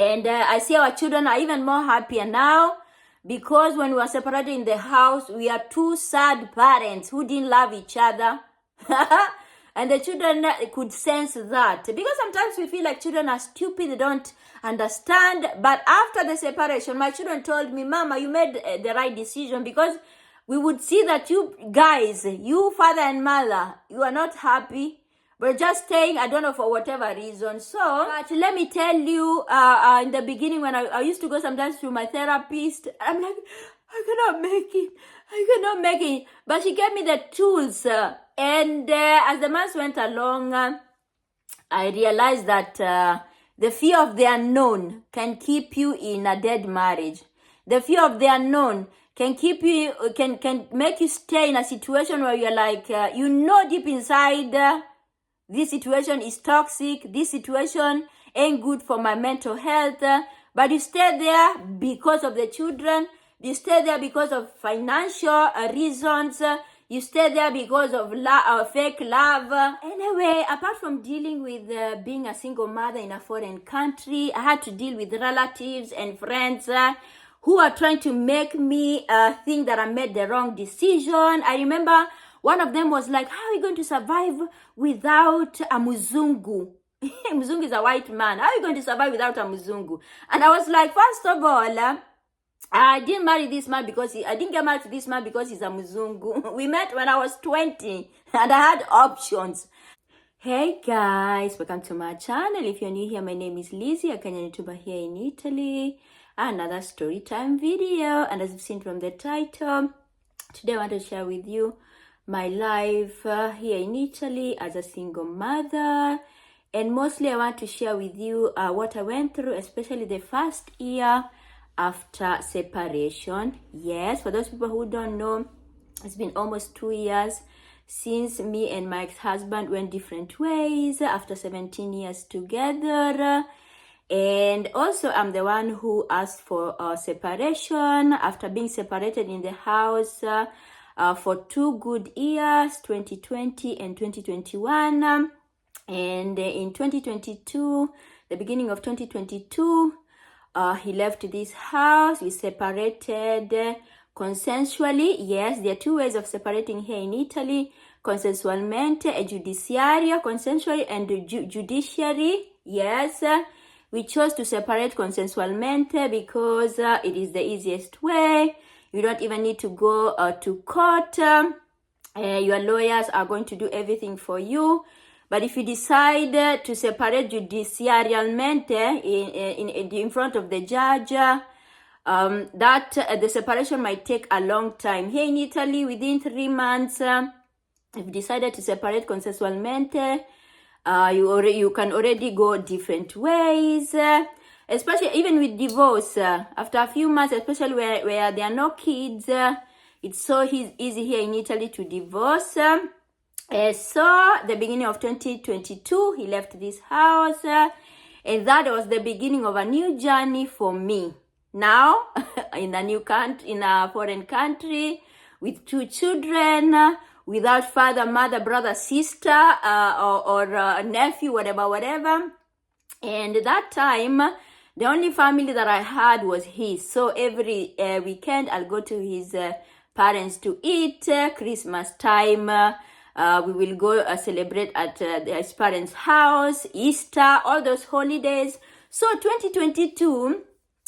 And I see our children are even more happier now, because when we were separated in the house, we are two sad parents who didn't love each other. And the children could sense that. Because sometimes we feel like children are stupid, they don't understand. But after the separation, my children told me, Mama, you made the right decision, because we would see that you guys, you father and mother, you are not happy. We're just staying, I don't know, for whatever reason. So, but let me tell you, in the beginning when I used to go sometimes to my therapist, I'm like, I cannot make it. I cannot make it. But she gave me the tools. And as the months went along, I realized that the fear of the unknown can keep you in a dead marriage. The fear of the unknown can keep you, can make you stay in a situation where you're like, you know deep inside, this situation is toxic, this situation ain't good for my mental health, but you stay there because of the children, you stay there because of financial reasons, you stay there because of fake love. Anyway, apart from dealing with being a single mother in a foreign country, I had to deal with relatives and friends who are trying to make me think that I made the wrong decision. I remember one of them was like, how are you going to survive without a Muzungu? Muzungu is a white man. How are you going to survive without a Muzungu? And I was like, first of all, I didn't marry this man because I didn't get married to this man because he's a Muzungu. We met when I was 20 and I had options. Hey guys, welcome to my channel. If you're new here, my name is Lizzie, a Kenyan YouTuber here in Italy. Another story time video, and as you've seen from the title, today I want to share with you my life here in Italy as a single mother, and mostly I want to share with you what I went through, especially the first year after separation. Yes, for those people who don't know, it's been almost 2 years since me and my ex-husband went different ways after 17 years together. And also I'm the one who asked for separation after being separated in the house for 2 good years, 2020 and 2021. And in 2022, the beginning of 2022, he left this house. We separated consensually. Yes, there are 2 ways of separating here in Italy: consensualmente e giudiziario, consensually and judiciary. Yes, we chose to separate consensualmente because it is the easiest way. You don't even need to go to court. Your lawyers are going to do everything for you. But if you decide to separate judiciarialmente in front of the judge, the separation might take a long time. Here in Italy, within 3 months, if you decided to separate consensualmente, you can already go different ways, especially even with divorce. After a few months, especially where there are no kids, it's so easy here in Italy to divorce. So the beginning of 2022, he left this house, and that was the beginning of a new journey for me. Now, in a new country, in a foreign country, with 2 children, without father, mother, brother, sister, or nephew, whatever. And that time, the only family that I had was his. So every weekend, I'll go to his parents to eat. Christmas time, we will go celebrate at his parents' house. Easter, all those holidays. So 2022,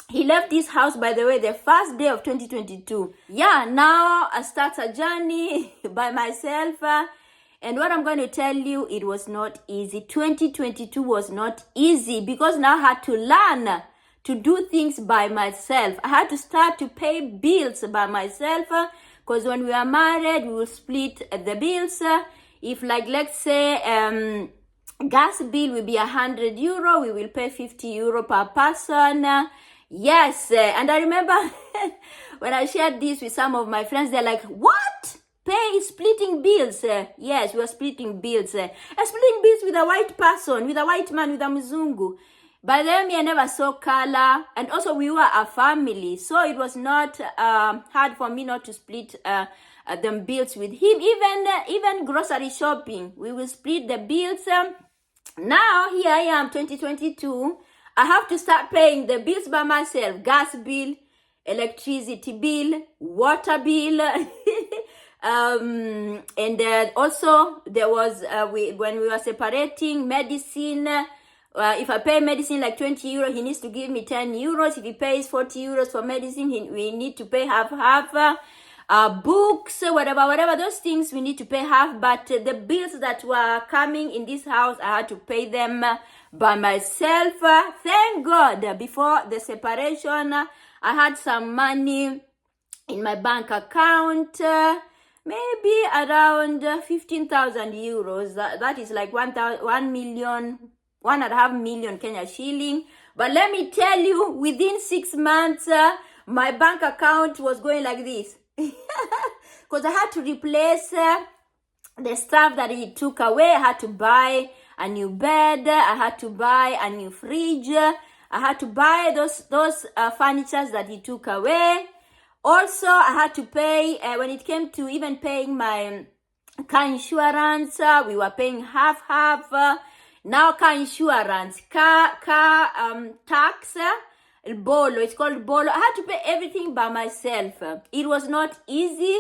he left this house, by the way, the first day of 2022. Yeah, now I start a journey by myself. And what I'm going to tell you, it was not easy. 2022 was not easy because now I had to learn to do things by myself. I had to start to pay bills by myself, because when we are married, we will split the bills. If, like, let's say, gas bill will be €100, we will pay €50 per person. Yes, and I remember when I shared this with some of my friends, they're like, what? Splitting bills? Yes, we are splitting bills. Splitting bills with a white person, with a white man, with a Muzungu. By then, I never saw color, and also we were a family, so it was not hard for me not to split them bills with him. Even grocery shopping, we will split the bills. Now here I am, 2022. I have to start paying the bills by myself. Gas bill, electricity bill, water bill. And also there was, when we were separating, medicine. If I pay medicine like 20 euros, he needs to give me 10 euros. If he pays 40 euros for medicine, we need to pay half. Books, whatever, those things we need to pay half. But the bills that were coming in this house, I had to pay them by myself. Thank God, before the separation, I had some money in my bank account, maybe around 15,000 euros. That is like 1.5 million Kenya shilling. But let me tell you, within 6 months, my bank account was going like this. Because I had to replace the stuff that he took away. I had to buy a new bed. I had to buy a new fridge. I had to buy those furnitures that he took away. Also, I had to pay, when it came to even paying my car insurance, we were paying half. Now car insurance, car tax, bolo, it's called bolo. I had to pay everything by myself. It was not easy.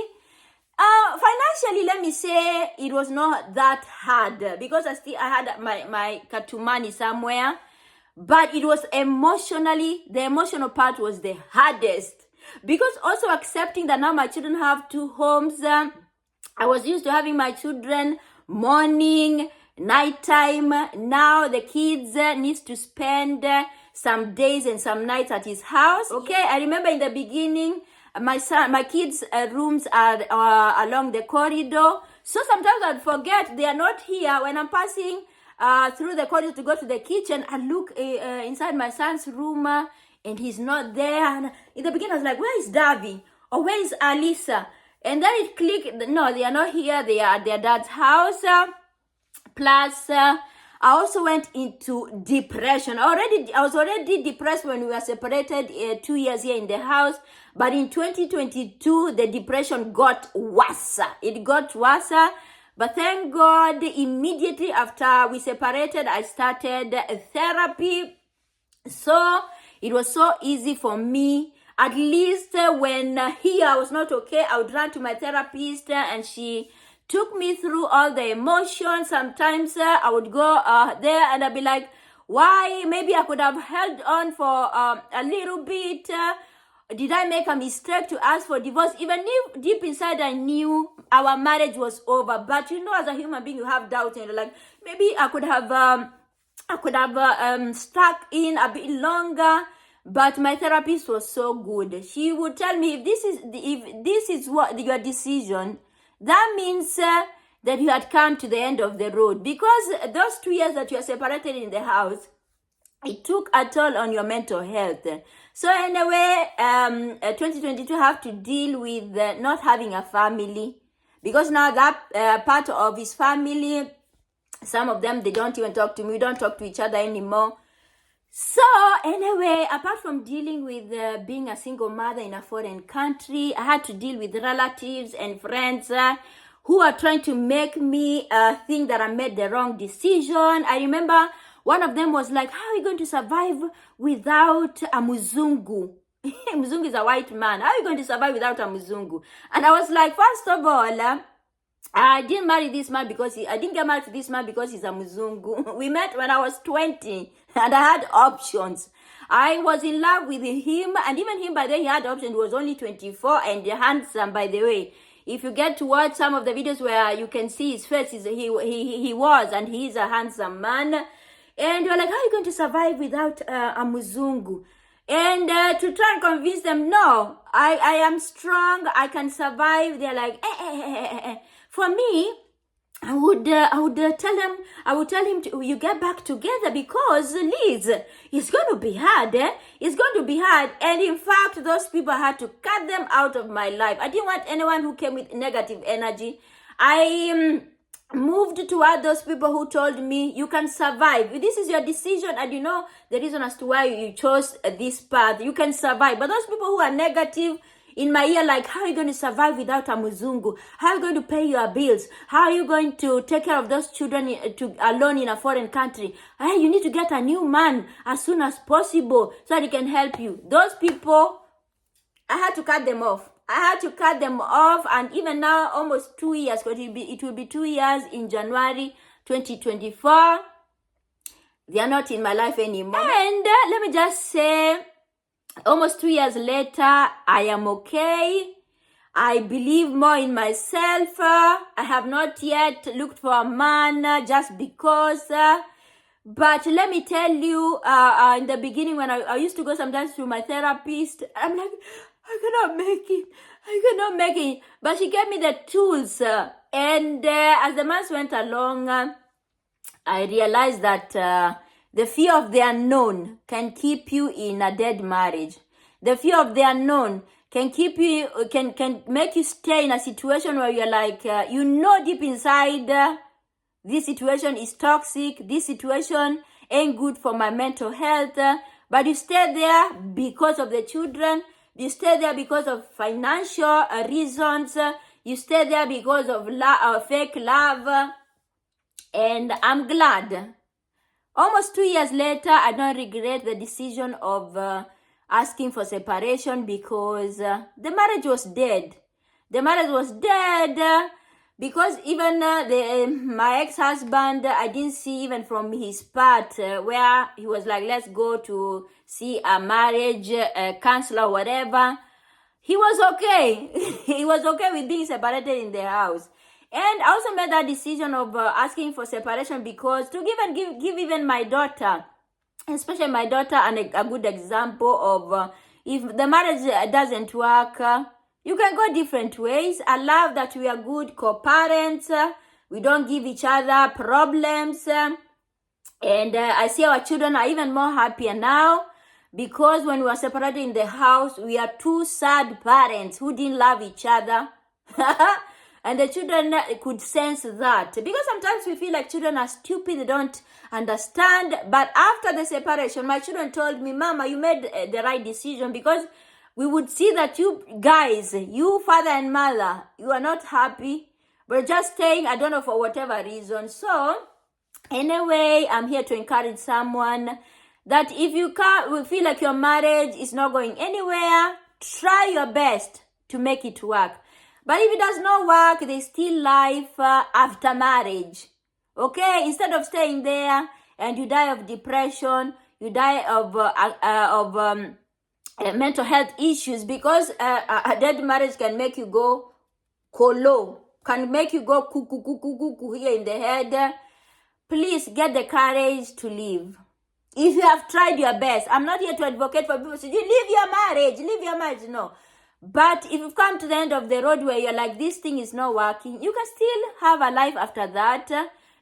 Financially, let me say it was not that hard because I had my katumani somewhere. But it was emotionally, the emotional part was the hardest. Because also accepting that now my children have 2 homes. I was used to having my children morning, nighttime. Now the kids needs to spend some days and some nights at his house. Okay, I remember in the beginning, my kids' rooms are along the corridor. So sometimes I'd forget they are not here. When I'm passing through the corridor to go to the kitchen, I look inside my son's room and he's not there. And in the beginning, I was like, where is Davy? Or where is Alisa? And then it clicked. No, they are not here. They are at their dad's house. Plus, I also went into depression. I was already depressed when we were separated 2 years here in the house. But in 2022, the depression got worse. It got worse. But thank God, immediately after we separated, I started therapy. So it was so easy for me. At least when here I was not okay, I would run to my therapist and she took me through all the emotions. Sometimes I would go there and I'd be like, why? Maybe I could have held on for a little bit. Did I make a mistake to ask for divorce? Even if deep inside I knew our marriage was over. But you know, as a human being, you have doubts and you're like, maybe I could have stuck in a bit longer. But my therapist was so good. She would tell me, if this is what your decision, that means that you had come to the end of the road. Because those 2 years that you are separated in the house, it took a toll on your mental health. So anyway, 2022 have to deal with not having a family. Because now that part of his family, some of them, they don't even talk to me. We don't talk to each other anymore. So anyway, apart from dealing with being a single mother in a foreign country, I had to deal with relatives and friends who are trying to make me think that I made the wrong decision. I remember one of them was like, how are you going to survive without a Muzungu? Muzungu is a white man. How are you going to survive without a Muzungu? And I was like, first of all, I didn't marry this man because I didn't get married to this man because he's a Muzungu. We met when I was 20 and I had options. I was in love with him, and even him, by then he had options. He was only 24 and handsome, by the way. If you get to watch some of the videos where you can see his face, he was, and he's a handsome man. And you're like, how are you going to survive without a Muzungu? And to try and convince them, no, I am strong, I can survive. They're like, For me, I would tell him to, you get back together, because Liz, it's going to be hard, It's going to be hard. And in fact, those people, I had to cut them out of my life. I didn't want anyone who came with negative energy. I moved toward those people who told me, you can survive. This is your decision, and you know the reason as to why you chose this path. You can survive. But those people who are negative, in my ear, like, how are you going to survive without a muzungu? How are you going to pay your bills? How are you going to take care of those children alone in a foreign country? Hey, you need to get a new man as soon as possible so that he can help you. Those people, I had to cut them off. And even now, almost 2 years, because it will be 2 years in January 2024. They are not in my life anymore. And let me just say, almost 2 years later, I am okay. I believe more in myself. I have not yet looked for a man just because. But let me tell you, in the beginning when I used to go sometimes to my therapist, I'm like, I cannot make it. But she gave me the tools. And as the months went along, I realized that the fear of the unknown can keep you in a dead marriage. The fear of the unknown can keep you, can make you stay in a situation where you're like, deep inside, this situation is toxic. This situation ain't good for my mental health. But you stay there because of the children. You stay there because of financial reasons. You stay there because of fake love. And I'm glad. Almost 2 years later, I don't regret the decision of asking for separation because the marriage was dead. The marriage was dead because even my ex-husband, I didn't see even from his part where he was like, let's go to see a marriage counselor or whatever. He was okay. He was okay with being separated in the house. And I also made that decision of asking for separation because to give even my daughter, especially my daughter, a good example of if the marriage doesn't work, you can go different ways. I love that we are good co-parents. We don't give each other problems. And I see our children are even more happier now because when we were separated in the house, we are two sad parents who didn't love each other. And the children could sense that. Because sometimes we feel like children are stupid, they don't understand. But after the separation, my children told me, Mama, you made the right decision because we would see that you guys, you father and mother, you are not happy. But just staying, I don't know, for whatever reason. So, anyway, I'm here to encourage someone that if you feel like your marriage is not going anywhere, try your best to make it work. But if it does not work, there's still life after marriage. Okay? Instead of staying there and you die of depression, you die of mental health issues because a dead marriage can make you go kolo, can make you go cuckoo here in the head. Please get the courage to leave. If you have tried your best, I'm not here to advocate for people to say, you leave your marriage, no. But if you've come to the end of the road where you're like, this thing is not working, you can still have a life after that.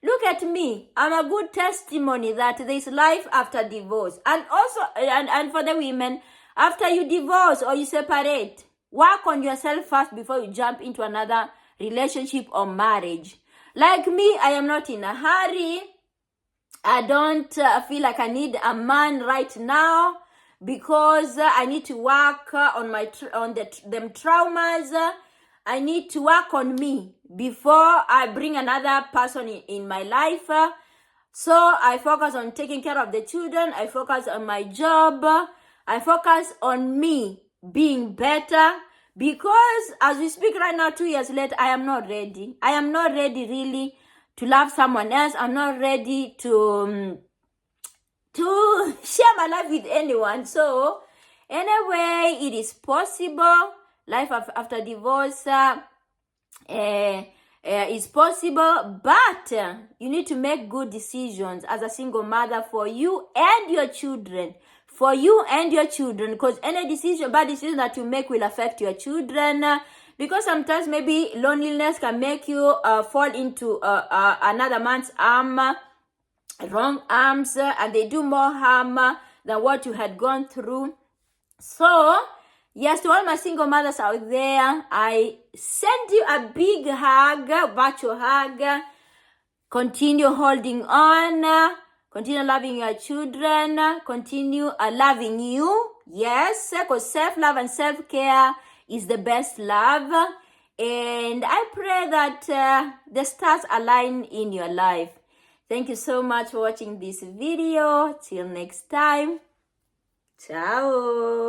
Look at me. I'm a good testimony that there's life after divorce. And also, and for the women, after you divorce or you separate, work on yourself first before you jump into another relationship or marriage. Like me, I am not in a hurry. I don't feel like I need a man right now, because I need to work on them traumas. I need to work on me before I bring another person in my life. So I focus on taking care of the children. I focus on my job. I focus on me being better, because as we speak right now, 2 years later, I am not ready. I am not ready really to love someone else. I'm not ready to share my life with anyone. So anyway, it is possible. Life after divorce is possible, but you need to make good decisions as a single mother for you and your children. For you and your children, because any bad decision that you make will affect your children. Because sometimes maybe loneliness can make you fall into another man's wrong arms, and they do more harm than what you had gone through. So, yes, to all my single mothers out there, I send you a big hug, virtual hug. Continue holding on. Continue loving your children. Continue loving you. Yes, because self-love and self-care is the best love. And I pray that the stars align in your life. Thank you so much for watching this video. Till next time. Ciao.